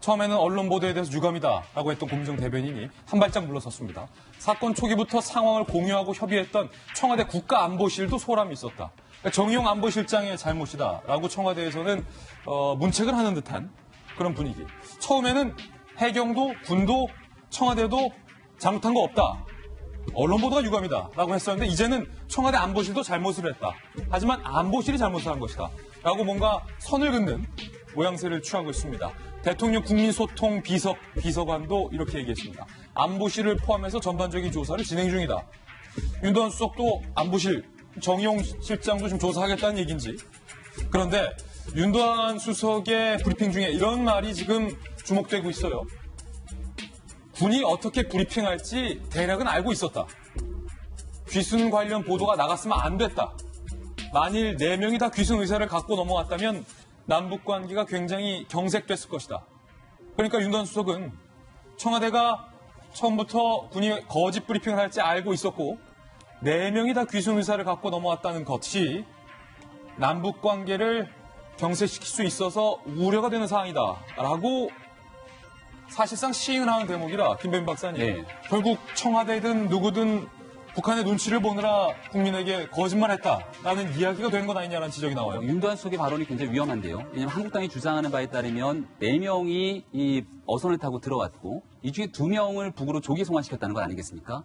처음에는 언론 보도에 대해서 유감이다라고 했던 고민정 대변인이 한 발짝 물러섰습니다. 사건 초기부터 상황을 공유하고 협의했던 청와대 국가안보실도 소람이 있었다. 그러니까 정의용 안보실장의 잘못이다라고 청와대에서는 문책을 하는 듯한 그런 분위기. 처음에는 해경도 군도 청와대도 잘못한 거 없다. 언론 보도가 유감이다라고 했었는데 이제는 청와대 안보실도 잘못을 했다. 하지만 안보실이 잘못을 한 것이다. 라고 뭔가 선을 긋는 모양새를 취하고 있습니다. 대통령 국민소통 비서관도 이렇게 얘기했습니다. 안보실을 포함해서 전반적인 조사를 진행 중이다. 윤도한 수석도 안보실, 정의용 실장도 좀 조사하겠다는 얘기인지. 그런데 윤도한 수석의 브리핑 중에 이런 말이 지금 주목되고 있어요. 군이 어떻게 브리핑할지 대략은 알고 있었다. 귀순 관련 보도가 나갔으면 안 됐다. 만일 4명이 다 귀순 의사를 갖고 넘어왔다면 남북관계가 굉장히 경색됐을 것이다. 그러니까 윤도한 수석은 청와대가 처음부터 군이 거짓 브리핑을 할지 알고 있었고 4명이 다 귀순 의사를 갖고 넘어왔다는 것이 남북관계를 경색시킬 수 있어서 우려가 되는 사항이다라고 사실상 시인을 하는 대목이라 김弁박사님. 네. 결국 청와대든 누구든 북한의 눈치를 보느라 국민에게 거짓말했다라는 이야기가 되는 것 아니냐라는 지적이 나와요. 윤도한 수석의 발언이 굉장히 위험한데요. 왜냐하면 한국당이 주장하는 바에 따르면 4명이 이 어선을 타고 들어왔고 이 중에 2명을 북으로 조기 송환시켰다는 것 아니겠습니까?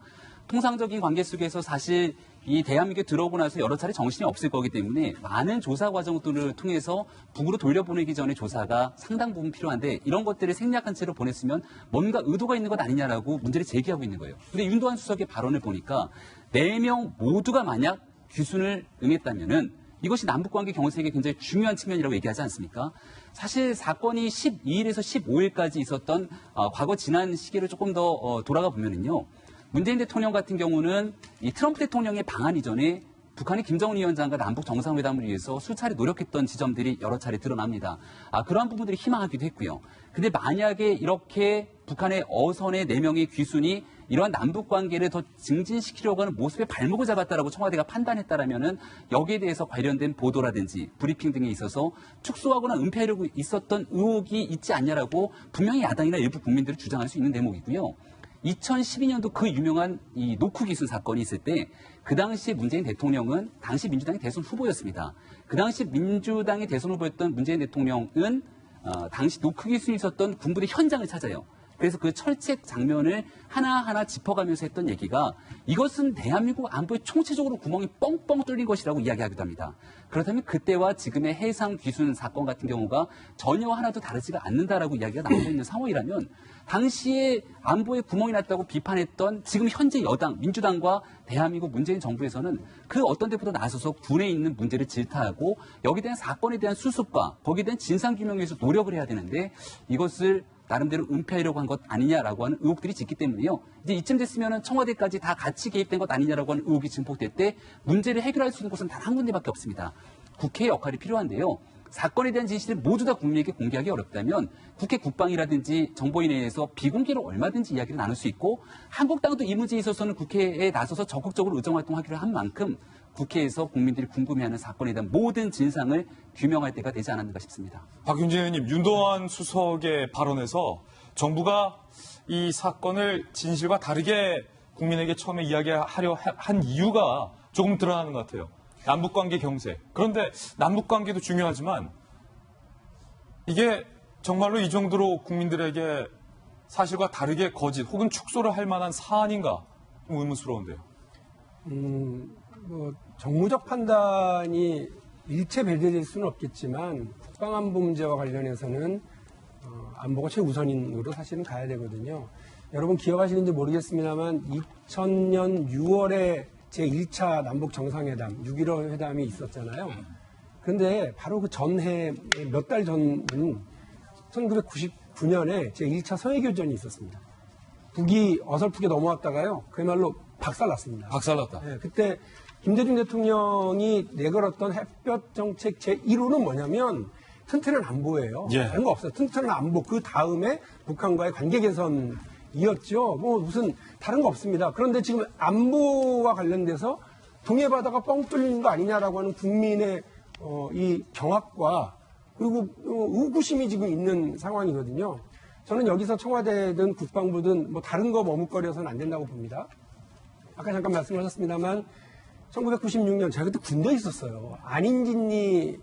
통상적인 관계 속에서 사실 이 대한민국에 들어오고 나서 여러 차례 정신이 없을 거기 때문에 많은 조사 과정들을 통해서 북으로 돌려보내기 전에 조사가 상당 부분 필요한데 이런 것들을 생략한 채로 보냈으면 뭔가 의도가 있는 것 아니냐라고 문제를 제기하고 있는 거예요. 근데 윤도한 수석의 발언을 보니까 4명 모두가 만약 귀순을 응했다면은 이것이 남북관계 경색에 굉장히 중요한 측면이라고 얘기하지 않습니까? 사실 사건이 12일에서 15일까지 있었던 과거 지난 시기를 조금 더 돌아가 보면은요. 문재인 대통령 같은 경우는 이 트럼프 대통령의 방한 이전에 북한의 김정은 위원장과 남북 정상회담을 위해서 수차례 노력했던 지점들이 여러 차례 드러납니다. 그러한 부분들이 희망하기도 했고요. 근데 만약에 이렇게 북한의 어선의 4명의 귀순이 이러한 남북 관계를 더 증진시키려고 하는 모습에 발목을 잡았다라고 청와대가 판단했다라면은 여기에 대해서 관련된 보도라든지 브리핑 등에 있어서 축소하거나 은폐하려고 있었던 의혹이 있지 않냐라고 분명히 야당이나 일부 국민들이 주장할 수 있는 대목이고요. 2012년도 그 유명한 이 노크 귀순 사건이 있을 때 그 당시 문재인 대통령은 당시 민주당의 대선 후보였습니다. 그 당시 민주당의 대선 후보였던 문재인 대통령은 당시 노크 귀순이 있었던 군부대 현장을 찾아요. 그래서 그 철책 장면을 하나하나 짚어가면서 했던 얘기가 이것은 대한민국 안보에 총체적으로 구멍이 뻥뻥 뚫린 것이라고 이야기하기도 합니다. 그렇다면 그때와 지금의 해상 귀순 사건 같은 경우가 전혀 하나도 다르지가 않는다라고 이야기가 나오고 있는 상황이라면 당시에 안보에 구멍이 났다고 비판했던 지금 현재 여당, 민주당과 대한민국 문재인 정부에서는 그 어떤 데보다 나서서 군에 있는 문제를 질타하고 여기에 대한 사건에 대한 수습과 거기에 대한 진상규명에 위해서 노력을 해야 되는데 이것을 나름대로 은폐하려고 한 것 아니냐라고 하는 의혹들이 짙기 때문에요. 이제 이쯤 됐으면 청와대까지 다 같이 개입된 것 아니냐라고 하는 의혹이 증폭될 때 문제를 해결할 수 있는 곳은 단 한 군데밖에 없습니다. 국회의 역할이 필요한데요. 사건에 대한 진실을 모두 다 국민에게 공개하기 어렵다면 국회 국방이라든지 정보위원회에서 비공개로 얼마든지 이야기를 나눌 수 있고 한국당도 이 문제에 있어서는 국회에 나서서 적극적으로 의정활동하기로 한 만큼 국회에서 국민들이 궁금해하는 사건에 대한 모든 진상을 규명할 때가 되지 않았는가 싶습니다. 박윤진 의원님, 윤도한 수석의 발언에서 정부가 이 사건을 진실과 다르게 국민에게 처음에 이야기하려 한 이유가 조금 드러나는 것 같아요. 남북관계 경색. 그런데 남북관계도 중요하지만 이게 정말로 이 정도로 국민들에게 사실과 다르게 거짓 혹은 축소를 할 만한 사안인가 좀 의문스러운데요. 정무적 판단이 일체 배제될 수는 없겠지만 국방안보 문제와 관련해서는 안보가 최우선으로 사실은 가야 되거든요. 여러분 기억하시는지 모르겠습니다만 2000년 6월에 제1차 남북 정상회담, 6.15 회담이 있었잖아요. 그런데 바로 그 전해 몇 달 전은 1999년에 제1차 성해교전이 있었습니다. 북이 어설프게 넘어왔다가요. 그야말로 박살났습니다. 박살났다. 네, 그때 김대중 대통령이 내걸었던 햇볕 정책 제1호는 뭐냐면 튼튼한 안보예요. 예. 다른 거 없어요. 튼튼한 안보. 그 다음에 북한과의 관계 개선이었죠. 뭐 무슨 다른 거 없습니다. 그런데 지금 안보와 관련돼서 동해 바다가 뻥 뚫리는 거 아니냐라고 하는 국민의 이 경악과 그리고 의구심이 지금 있는 상황이거든요. 저는 여기서 청와대든 국방부든 뭐 다른 거 머뭇거려서는 안 된다고 봅니다. 아까 잠깐 말씀하셨습니다만 1996년 제가 그때 군대에 있었어요. 안인진리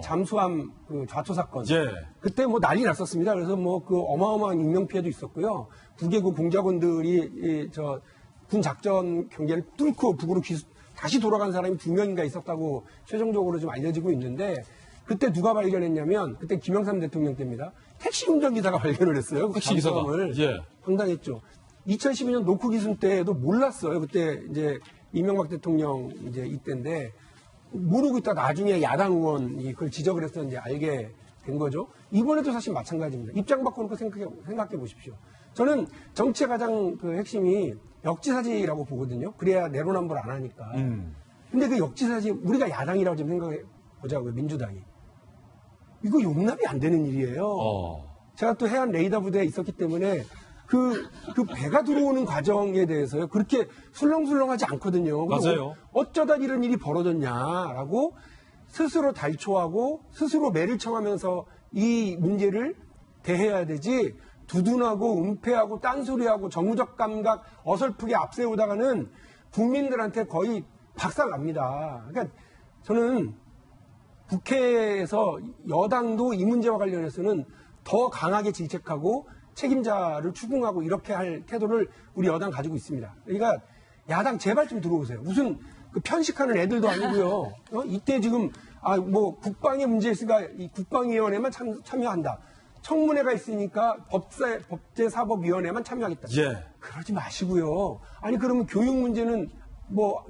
잠수함 그 좌초 사건. 예. 그때 뭐 난리 났었습니다. 그래서 뭐 그 어마어마한 인명 피해도 있었고요. 북의 그 공작원들이 군 작전 경계를 뚫고 북으로 다시 돌아간 사람이 2명인가 있었다고 최종적으로 좀 알려지고 있는데 그때 누가 발견했냐면 그때 김영삼 대통령 때입니다. 택시 운전기사가 발견을 했어요. 택시 기사가. 예. 황당했죠. 2012년 노크 기순 때도 몰랐어요. 그때 이제 이명박 대통령 이제 이때인데 모르고 있다 나중에 야당 의원이 그걸 지적을 해서 이제 알게 된 거죠. 이번에도 사실 마찬가지입니다. 입장 바꿔놓고 생각해 보십시오. 저는 정치의 가장 그 핵심이 역지사지라고 보거든요. 그래야 내로남불 안 하니까. 근데 그 역지사지 우리가 야당이라고 좀 생각해 보자고요. 민주당이. 이거 용납이 안 되는 일이에요. 제가 또 해안 레이더 부대에 있었기 때문에 그 배가 들어오는 과정에 대해서요. 그렇게 술렁술렁하지 않거든요. 맞아요. 어쩌다 이런 일이 벌어졌냐라고 스스로 달초하고 스스로 매를 청하면서 이 문제를 대해야 되지 두둔하고 은폐하고 딴소리하고 정무적 감각 어설프게 앞세우다가는 국민들한테 거의 박살납니다. 그러니까 저는 국회에서 여당도 이 문제와 관련해서는 더 강하게 질책하고 책임자를 추궁하고 이렇게 할 태도를 우리 여당 가지고 있습니다. 그러니까 야당 제발 좀 들어오세요. 무슨 그 편식하는 애들도 아니고요. 이때 지금 뭐 국방의 문제 있으니까 이 국방위원회만 참여한다. 청문회가 있으니까 법제사법위원회만 참여하겠다. 예. 그러지 마시고요. 아니 그러면 교육 문제는 뭐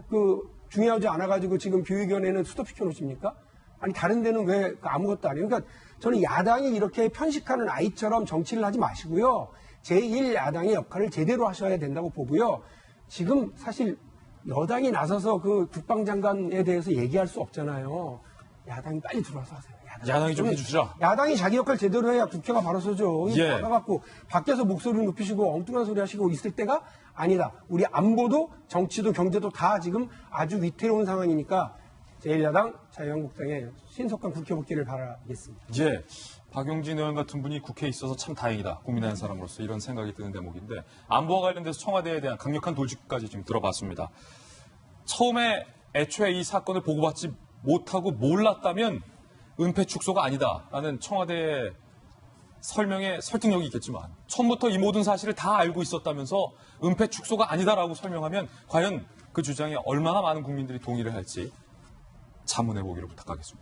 중요하지 않아가지고 지금 교육위원회는 수톱시켜 놓으십니까? 아니 다른 데는 왜 아무것도 안 해요? 그러니까 저는 야당이 이렇게 편식하는 아이처럼 정치를 하지 마시고요. 제1야당의 역할을 제대로 하셔야 된다고 보고요. 지금 사실 여당이 나서서 그 국방장관에 대해서 얘기할 수 없잖아요. 야당이 빨리 들어와서 하세요. 야당이 좀 해주시라. 야당이 자기 역할 제대로 해야 국회가 바로 서죠. 예. 나가갖고 밖에서 목소리 높이시고 엉뚱한 소리 하시고 있을 때가 아니다. 우리 안보도 정치도 경제도 다 지금 아주 위태로운 상황이니까 제1야당 자유한국당의 신속한 국회 복귀를 바라겠습니다. 예. 박용진 의원 같은 분이 국회에 있어서 참 다행이다. 국민의 사람으로서 이런 생각이 드는 대목인데 안보와 관련돼서 청와대에 대한 강력한 돌직까지 지금 들어봤습니다. 처음에 애초에 이 사건을 보고받지 못하고 몰랐다면 은폐 축소가 아니다라는 청와대의 설명에 설득력이 있겠지만 처음부터 이 모든 사실을 다 알고 있었다면서 은폐 축소가 아니다라고 설명하면 과연 그 주장에 얼마나 많은 국민들이 동의를 할지 자문해 보기를 부탁하겠습니다.